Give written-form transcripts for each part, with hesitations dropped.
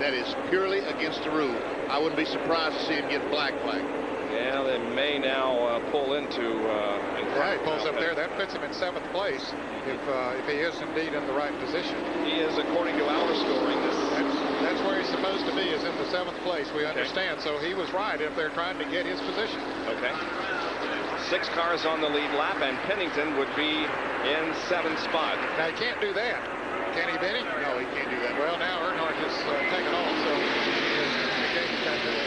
That is purely against the rule. I wouldn't be surprised to see him get black flag. Yeah, they may now pull into. Yeah, he pulls up there. That puts him in 7th place if he is indeed in the right position. He is, according to our scoring. That's where he's supposed to be, is in the 7th place. We understand. So he was right if they're trying to get his position. Okay. 6 cars on the lead lap, and Pennington would be in 7th spot. Now he can't do that. Can he, Benny? No, he can't do that. Well, now Earnhardt has taken off, so he's got the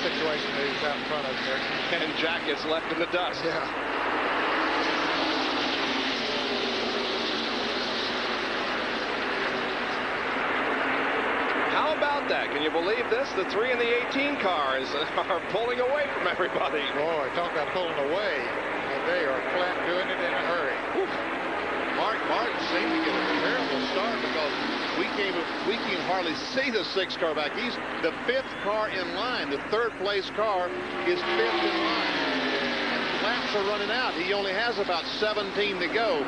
situation that he's out in front of there. And Jack is left in the dust. Yeah. How about that? Can you believe this? The 3 and the 18 cars are pulling away from everybody. Boy, talk about pulling away. And they are flat doing it in a hurry. Whew. Mark Martin seemed to get a terrible start because we can hardly see the 6th car back. He's the 5th car in line. The 3rd place car is 5th in line. And laps are running out. He only has about 17 to go.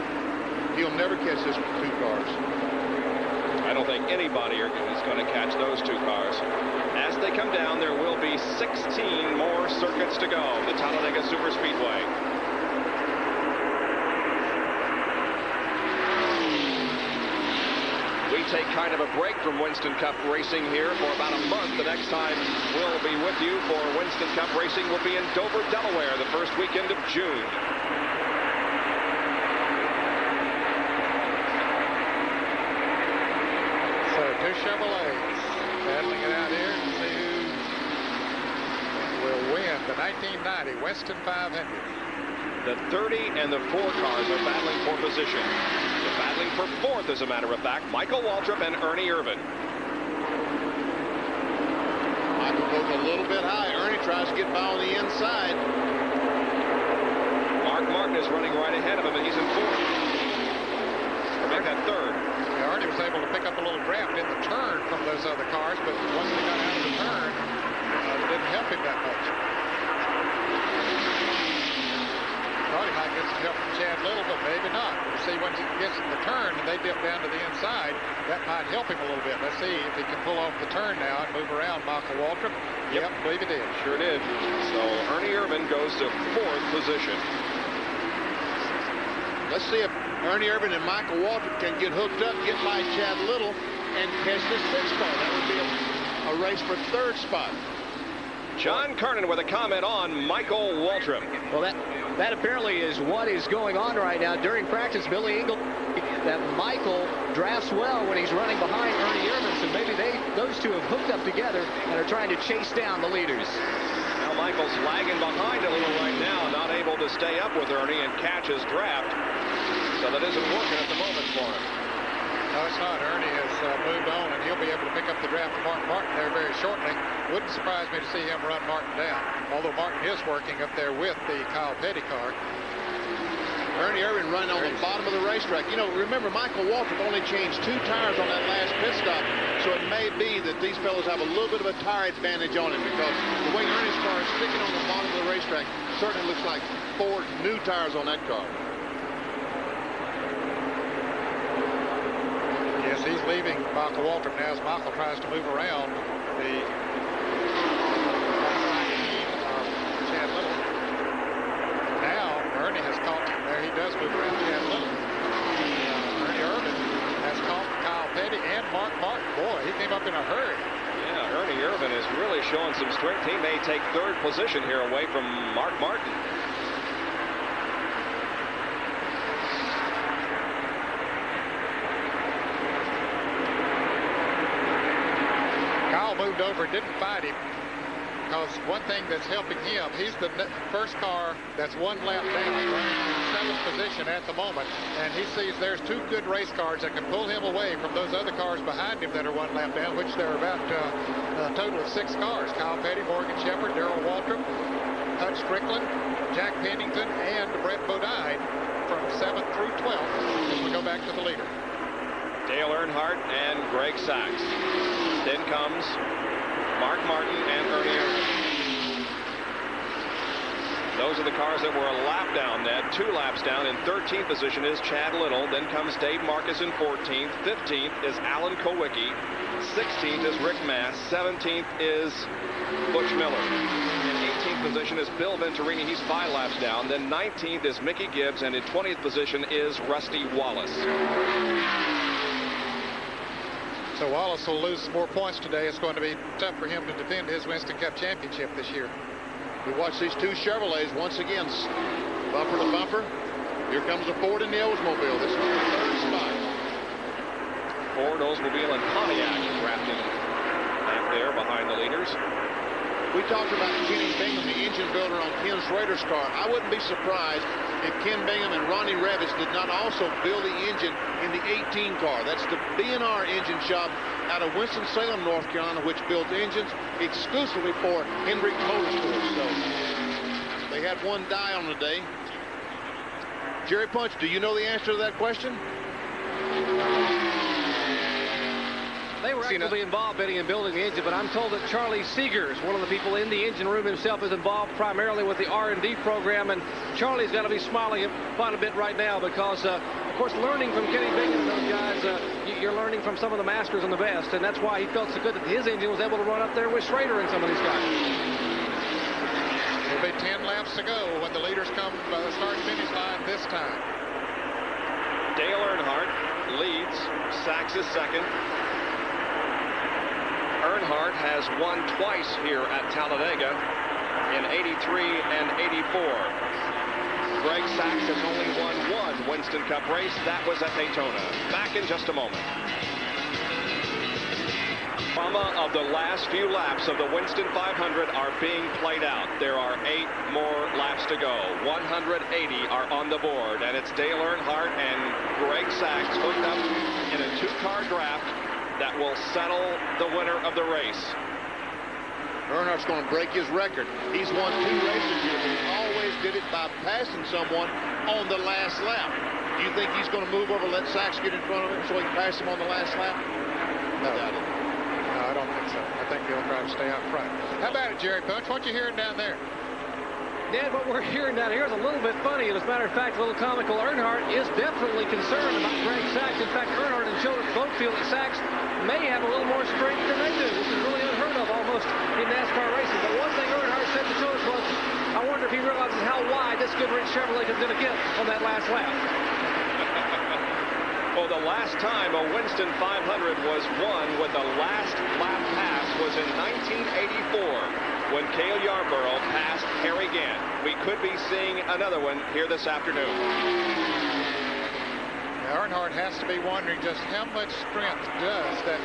He'll never catch this with 2 cars. I don't think anybody is going to catch those 2 cars. As they come down, there will be 16 more circuits to go. The Talladega Superspeedway. We take kind of a break from Winston Cup racing here for about a month. The next time we'll be with you for Winston Cup racing will be in Dover, Delaware, the first weekend of June. So 2 Chevrolets battling it out here to see who will win the 1990 Winston 500. The 30 and the 4 cars are battling for position. They're battling for 4th, as a matter of fact. Michael Waltrip and Ernie Irvan. Michael goes a little bit high. Ernie tries to get by on the inside. Mark Martin is running right ahead of him, and he's in 4th. Or make that 3rd. Yeah, Ernie was able to pick up a little draft in the turn from those other cars, but once they got out of the turn, it didn't help him that much. Thought he might get some help from Chad Little, but maybe not. You see, once he gets in the turn and they dip down to the inside, that might help him a little bit. Let's see if he can pull off the turn now and move around Michael Waltrip. Yep, I believe he did. Sure did. So Ernie Irvan goes to 4th position. Let's see if Ernie Irvan and Michael Waltrip can get hooked up, get by Chad Little, and catch this 6th car. That would be a race for 3rd spot. John Kernan with a comment on Michael Waltrip. Well, that apparently is what is going on right now during practice. Billy Engel, that Michael drafts well when he's running behind Ernie Irvan, so maybe those 2 have hooked up together and are trying to chase down the leaders. Now Michael's lagging behind a little right now, not able to stay up with Ernie and catch his draft. So that isn't working at the moment for him. No, it's not. Ernie has moved on, and he'll be able to pick up the draft of Martin there very shortly. Wouldn't surprise me to see him run Martin down, although Martin is working up there with the Kyle Petty car. Ernie Irvan running on the bottom of the racetrack. You know, remember, Michael Waltrip only changed 2 tires on that last pit stop, so it may be that these fellows have a little bit of a tire advantage on him, because the way Ernie's car is sticking on the bottom of the racetrack certainly looks like 4 new tires on that car. Yes, he's leaving Michael Waltrip now as Michael tries to move around the Chad Little. Now Ernie has caught, there he does move around Chad Little. Ernie Irvan has caught Kyle Petty and Mark Martin. Boy, he came up in a hurry. Yeah, Ernie Irvan is really showing some strength. He may take 3rd position here away from Mark Martin. Moved over, didn't fight him, because one thing that's helping him, he's the first car that's 1 lap down, running in 7th position at the moment, and he sees there's 2 good race cars that can pull him away from those other cars behind him that are 1 lap down, which there are about a total of 6 cars. Kyle Petty, Morgan Shepherd, Darrell Waltrip, Hutch Strickland, Jack Pennington, and Brett Bodine from 7th through 12th as we go back to the leader. Dale Earnhardt and Greg Sachs. Then comes Mark Martin and Ernie Irvan. Those are the cars that were a lap down, Ned. 2 laps down. In 13th position is Chad Little. Then comes Dave Marcus in 14th. 15th is Alan Kowicki. 16th is Rick Mass. 17th is Butch Miller. In 18th position is Bill Venturini. He's 5 laps down. Then 19th is Mickey Gibbs, and in 20th position is Rusty Wallace. So Wallace will lose more points today. It's going to be tough for him to defend his Winston Cup championship this year. We watch these two Chevrolets once again, bumper to bumper. Here comes a Ford in the Oldsmobile. This is the third spot. Ford, Oldsmobile, and Pontiac wrapped in back there behind the leaders. We talked about Kenny Bingham, the engine builder on Ken Schrader's car. I wouldn't be surprised if Ken Bingham and Ronnie Revitz did not also build the engine in the 18 car. That's the B&R engine shop out of Winston-Salem, North Carolina, which builds engines exclusively for Hendrick Motorsports. So they had one die on the day. Jerry Punch, do you know the answer to that question? They were actively involved, Benny, in building the engine, but I'm told that Charlie Seegers, one of the people in the engine room himself, is involved primarily with the R&D program, and Charlie's got to be smiling quite a bit right now because, of course, learning from Kenny Bingham and those guys, you're learning from some of the masters and the best, and that's why he felt so good that his engine was able to run up there with Schrader and some of these guys. It'll be 10 laps to go when the leaders come start-finish line this time. Dale Earnhardt leads. Sachs is second. Earnhardt has won twice here at Talladega in 83 and 84. Greg Sachs has only won one Winston Cup race. That was at Daytona. Back in just a moment. Drama of the last few laps of the Winston 500 are being played out. There are 8 more laps to go. 180 are on the board, and it's Dale Earnhardt and Greg Sachs hooked up in a 2-car draft that will settle the winner of the race. Earnhardt's going to break his record. He's won 2 races here, but he always did it by passing someone on the last lap. Do you think he's going to move over and let Sachs get in front of him so he can pass him on the last lap? No, I don't think so. I think he'll try to stay out front. How about it, Jerry Punch? What you hearing down there? Dad, what we're hearing down here is a little bit funny, and as a matter of fact, a little comical. Earnhardt is definitely concerned about Greg Sachs. In fact, Earnhardt and Childress both feel that Sachs may have a little more strength than they do. This is really unheard of almost in NASCAR racing. But one thing Earnhardt said to Childress was, I wonder if he realizes how wide this Goodrich Chevrolet is going to get on that last lap. Well, the last time a Winston 500 was won with a last lap pass was in 1984. When Cale Yarborough passed Harry Gant. We could be seeing another one here this afternoon. Now, Earnhardt has to be wondering just how much strength does that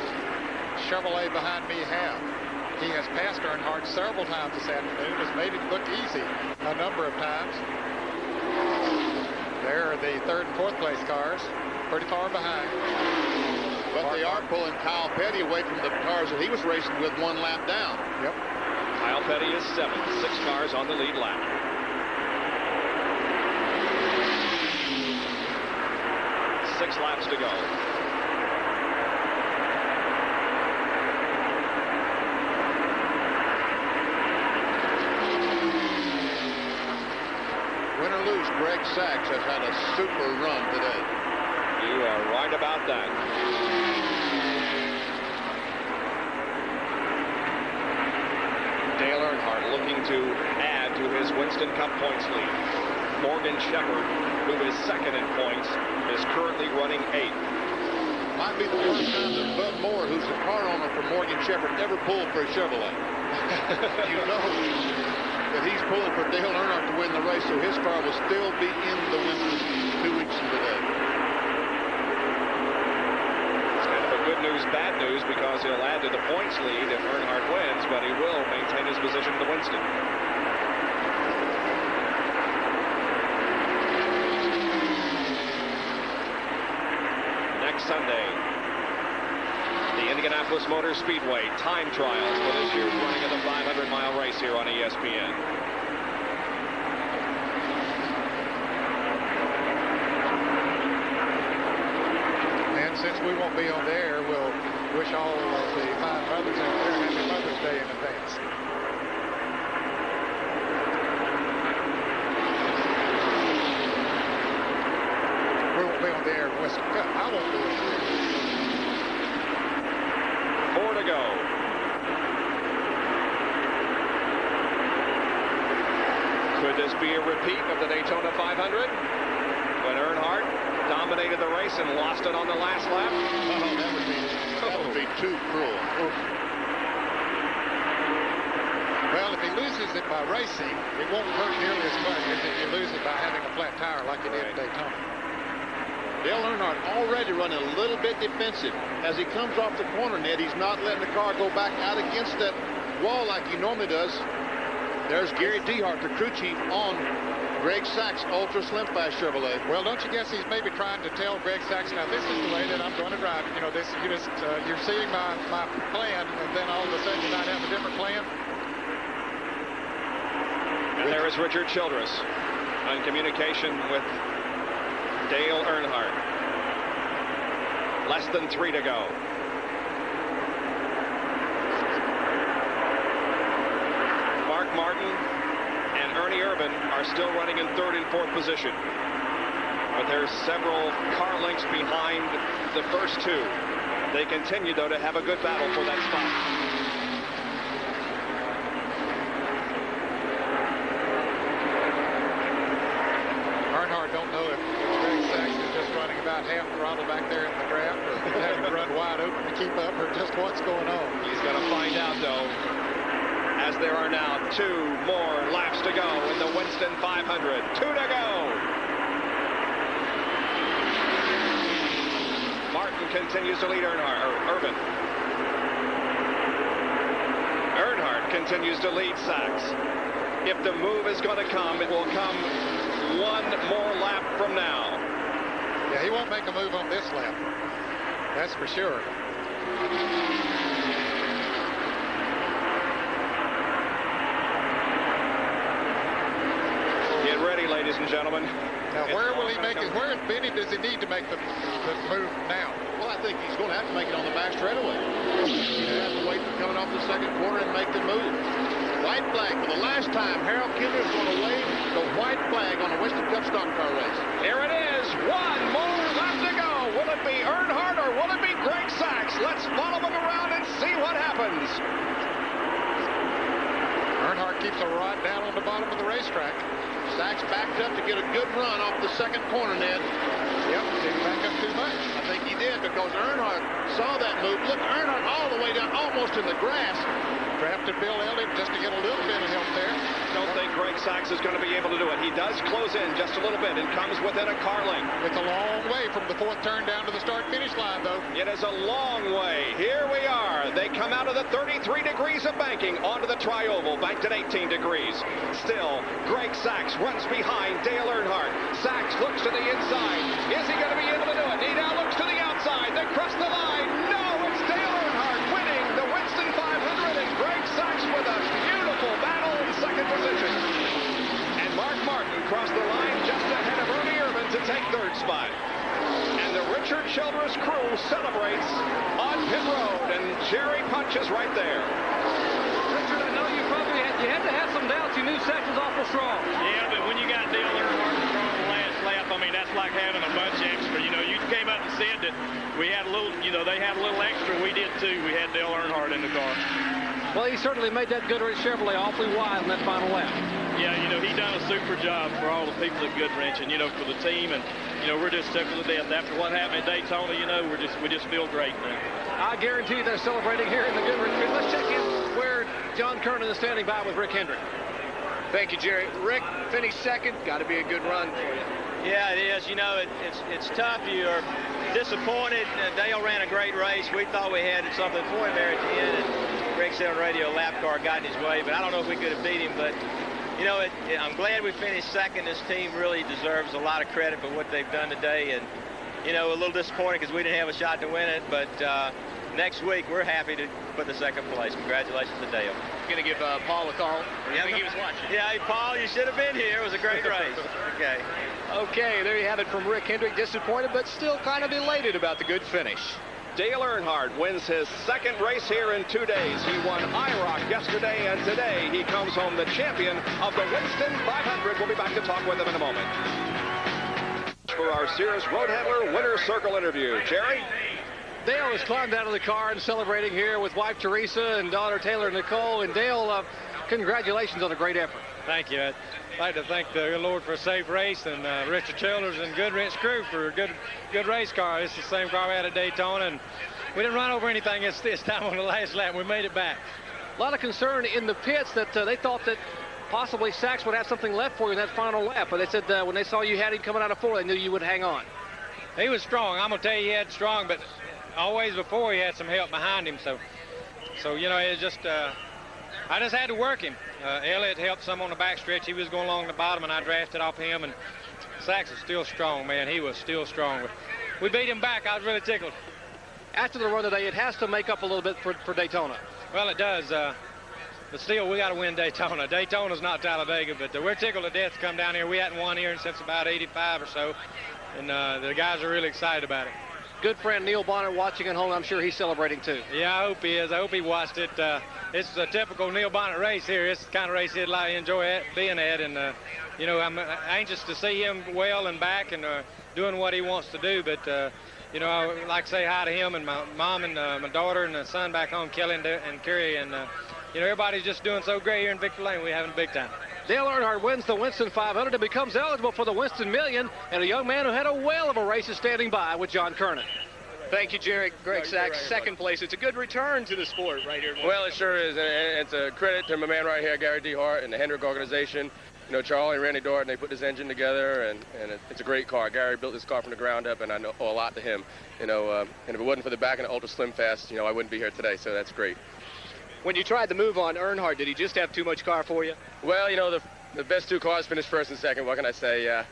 Chevrolet behind me have. He has passed Earnhardt several times this afternoon, has made it look easy a number of times. There are the 3rd and 4th place cars, pretty far behind. But they are pulling Kyle Petty away from the cars that he was racing with 1 lap down. Yep. Kyle Petty is 7th, 6 cars on the lead lap. Six laps to go. Win or lose, Greg Sachs has had a super run today. You are right about that. Dale Earnhardt looking to add to his Winston Cup points lead. Morgan Shepherd, who is 2nd in points, is currently running 8th. Might be the first time that Bud Moore, who's the car owner for Morgan Shepherd, ever pulled for a Chevrolet. You know that he's pulling for Dale Earnhardt to win the race, so his car will still be in the Winston 2 weeks from today. Good news, bad news, because he'll add to the points lead if Earnhardt wins, but he will maintain his position to Winston. Next Sunday, the Indianapolis Motor Speedway time trials for this year's running of the 500-mile race here on ESPN. Since we won't be on the air, we'll wish all of the fine mothers out there happy Mother's Day in advance. We won't be on the air in Winston Cup. I won't be on the air. go. Could this be a repeat of the Daytona 500 when Earnhardt dominated the race and lost it on the last lap? Oh, that would be too cruel. Well, if he loses it by racing, it won't hurt nearly as much as if you lose it by having a flat tire like he did at Daytona. Dale Earnhardt already running a little bit defensive. As he comes off the corner, Ned, he's not letting the car go back out against that wall like he normally does. There's Gary Dehart, the crew chief, on Greg Sachs' Ultra Slim Fast Chevrolet. Well, don't you guess he's maybe trying to tell Greg Sachs, now this is the way that I'm going to drive. You know, this you're seeing my plan, and then all of a sudden you might have a different plan. And there is Richard Childress on communication with Dale Earnhardt. Less than 3 to go. Mark Martin and Ernie Irvan are still running in 3rd and 4th position. But there's several car lengths behind the first 2. They continue, though, to have a good battle for that spot. Don't know if Greg Sachs is just running about half throttle back there in the draft, or having to run wide open to keep up, or just what's going on. He's going to find out, though, as there are now 2 more laps to go in the Winston 500. 2 to go. Martin continues to lead Irvan. Earnhardt continues to lead Sachs. If the move is going to come, it will come 1 more lap from now. Yeah, he won't make a move on this lap. That's for sure. Get ready, ladies and gentlemen. Now, where will he make it? Where in Benny does he need to make the move now? Well, I think he's going to have to make it on the back straightaway. He's going to have to wait for coming off the second corner and make the move. White flag for the last time. Harold Kinder is going to wave the white flag on a Winston Cup stock car race. Here it is. 1 more lap to go. Will it be Earnhardt or will it be Greg Sachs? Let's follow them around and see what happens. Earnhardt keeps a rod down on the bottom of the racetrack. Sachs backed up to get a good run off the second corner, Ned. Yep, didn't back up too much. I think he did, because Earnhardt saw that move. Look, Earnhardt all the way down, almost in the grass. Drafted Bill Elliott just to get a little bit of help there. Don't think Greg Sachs is going to be able to do it. He does close in just a little bit and comes within a car length. It's a long way from the 4th turn down to the start-finish line, though. It is a long way. Here we are. They come out of the 33 degrees of banking onto the tri-oval, banked at 18 degrees. Still, Greg Sachs runs behind Dale Earnhardt. Sachs looks to the inside. Is he going to be able to do it? He now looks to the outside. They cross the line. No, it's Dale Earnhardt winning the Winston 500, and Greg Sachs with a beautiful battle in second position. And Mark Martin crossed the line just ahead of Ernie Irvan to take 3rd spot. And the Richard Childress crew celebrates on pit road, and Jerry Punch is right there. Richard, I know you had to have some doubts. You knew Sachs was awful strong. Yeah, but when you got Dale Earnhardt strong on the last lap, I mean, that's like having a bunch extra. You know, you came up and said that we had a little, you know, they had a little extra. We did too. We had Dale Earnhardt in the car. Well, he certainly made that Goodrich Chevrolet awfully wide in that final lap. Yeah, you know, he done a super job for all the people at Goodrich, and, you know, for the team, and, you know, we're just tickled to death. After what happened at Daytona, you know, we just feel great now. I guarantee they're celebrating here in the Goodrich pit. Let's check in where John Kernan is standing by with Rick Hendrick. Thank you, Jerry. Rick, finished second. Got to be a good run for you. Yeah, it is. You know, it's tough. You're disappointed. Dale ran a great race. We thought we had something for him there at the end, and Greg said on radio, a lap car got in his way, but I don't know if we could have beat him. But, you know, I'm glad we finished second. This team really deserves a lot of credit for what they've done today, and, you know, a little disappointed because we didn't have a shot to win it, but next week we're happy to put the second place. Congratulations to Dale. You're going to give Paul a call? Yeah, I think he was watching. Yeah, hey, Paul, you should have been here. It was a great race. Okay. Okay, there you have it from Rick Hendrick. Disappointed, but still kind of elated about the good finish. Dale Earnhardt wins his second race here in 2 days. He won IROC yesterday, and today he comes home the champion of the Winston 500. We'll be back to talk with him in a moment. For our Sears Road Handler Winner's Circle interview, Jerry? Dale has climbed out of the car and celebrating here with wife Teresa and daughter Taylor Nicole. And Dale, congratulations on a great effort. Thank you. I'd like to thank the Lord for a safe race, and Richard Childers and Goodrich crew for a good race car. It's the same car we had at Daytona, and we didn't run over anything this time on the last lap. We made it back. A lot of concern in the pits that they thought that possibly Sachs would have something left for you in that final lap, but they said when they saw you had him coming out of 4, they knew you would hang on. He was strong. I'm gonna tell you, he had strong, but always before he had some help behind him. So you know, it just I just had to work him. Elliott helped some on the backstretch. He was going along the bottom, and I drafted off him. And Sachs is still strong, man. He was still strong. We beat him back. I was really tickled. After the run today, it has to make up a little bit for Daytona. Well, it does. But still, we got to win Daytona. Daytona's not Talladega, but we're tickled to death to come down here. We hadn't won here since about '85 or so, and the guys are really excited about it. Good friend Neil Bonner watching at home. I'm sure he's celebrating too. Yeah, I hope he is. I hope he watched it. It's a typical Neil Bonner race here. It's the kind of race he'd like to enjoy being at, and you know, I'm anxious to see him well and back and doing what he wants to do. But you know, I would like to say hi to him and my mom and my daughter and the son back home, Kelly and Kerry, and you know, everybody's just doing so great here in Victory Lane. We're having a big time. Dale Earnhardt wins the Winston 500 and becomes eligible for the Winston Million, and a young man who had a whale of a race is standing by with John Kernan. Thank you, Jerry. Greg Sachs, second place. It's a good return to the sport right here. Well, it sure is, and it's a credit to my man right here, Gary D. Hart, and the Hendrick organization. You know, Charlie and Randy Dorton, they put this engine together, and it's a great car. Gary built this car from the ground up, and I owe a lot to him. You know, and if it wasn't for the back and the Ultra Slim Fast, you know, I wouldn't be here today, so that's great. When you tried the move on Earnhardt, did he just have too much car for you? Well, you know, the best two cars finished first and second. What can I say? A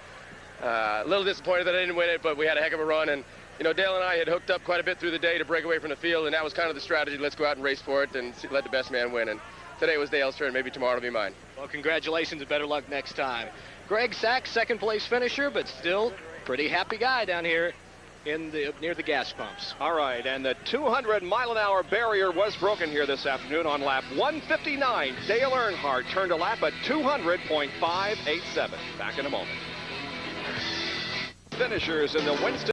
little disappointed that I didn't win it, but we had a heck of a run, and you know, Dale and I had hooked up quite a bit through the day to break away from the field, and that was kind of the strategy. Let's go out and race for it and let the best man win. And today was Dale's turn. Maybe tomorrow will be mine. Well, congratulations and better luck next time. Greg Sachs, second place finisher, but still pretty happy guy down here near the gas pumps. All right, and the 200-mile-an-hour barrier was broken here this afternoon on lap 159. Dale Earnhardt turned a lap at 200.587. Back in a moment. Finishers in the Winston